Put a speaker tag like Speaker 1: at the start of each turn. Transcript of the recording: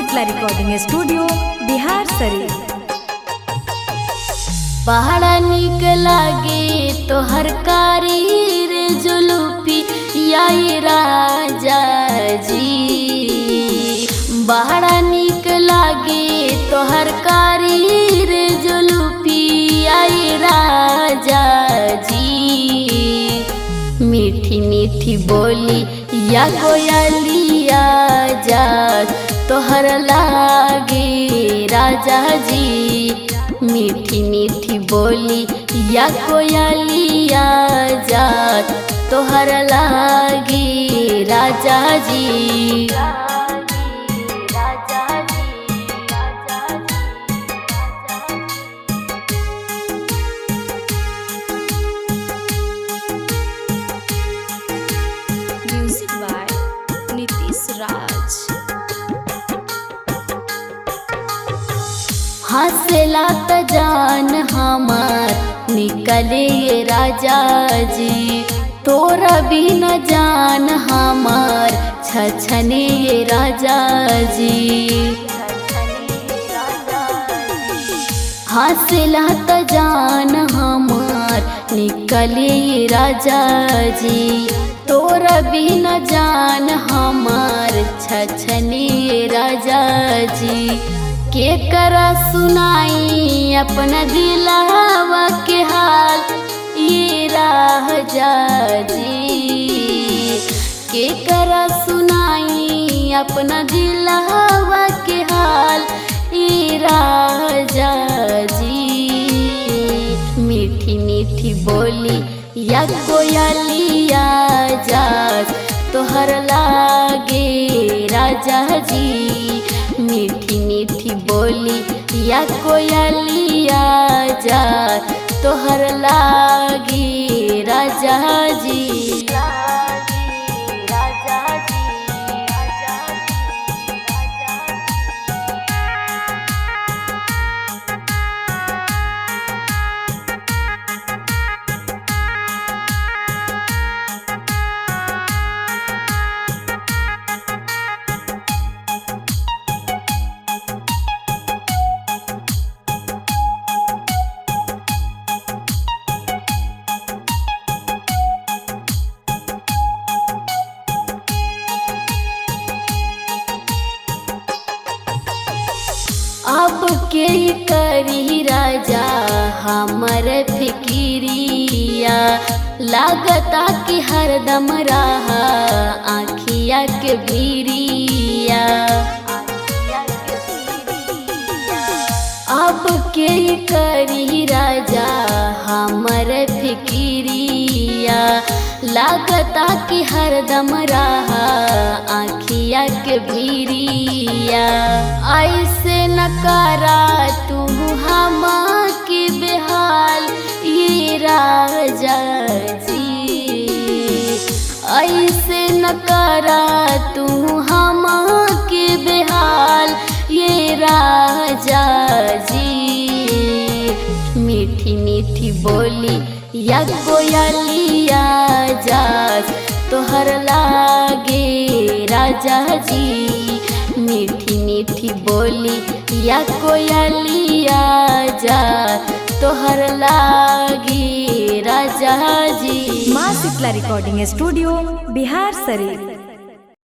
Speaker 1: Shitala recording studio Bihar Sharif.
Speaker 2: बड़ा निक लागे तोहर कारी रे जुलूपी याई राजा जी। बड़ा निक लागे तोहर कारी रे जुलूपी याई राजा जी। मीठी मीठी बोली या कोयलिया जा तोहर लागे राजा जी। मीठी मीठी बोली या कोयलिया जा तोहर लागे राजा जी।
Speaker 3: म्यूजिक बाय नीतीश राज।
Speaker 2: हंसला त जान हमार निकले राजा जी। तोरा भी न जान हमार छछने राजा जी। हंसला त जान हमार निकले राजा जी। तोरा भी न जान हमार छछने राजा जी। के करा सुनाई अपना दिलावा के हाल ये राजा जी। के करा सुनाई अपना दिलावा के हाल ये राजा जी। मीठी मीठी बोली या कोयलिया जा तोहर लागे राजा जी। मीठी मीठी बोली या कोयलिया जा तोहर लागे राजा जी। अब के करी राजा हमर फिकिरिया। लागता कि हरदम रहा आँखिया के भीरिया। अब के करी राजा हमर फिकिरिया। लागता कि हरदम रहा आँखिया के भीरिया। ऐसे न करा तू हम के बेहाल ये राजा जी। ऐसे न करा तू हम के बेहाल ये राजा जी। मीठी मीठी बोली या कोयलिया जा तोहर लागे राजा जी। मीठी मीठी बोली या कोयलिया जा तोहर लागे राजा जी।
Speaker 1: माँ शीतला रिकॉर्डिंग स्टूडियो बिहार शरीफ।